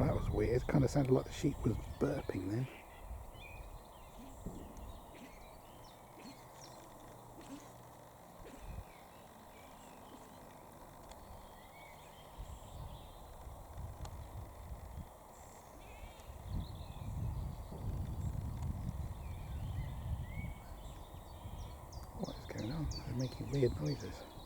that was weird. Kind of sounded like the sheep was burping then. What is going on? They're making weird noises.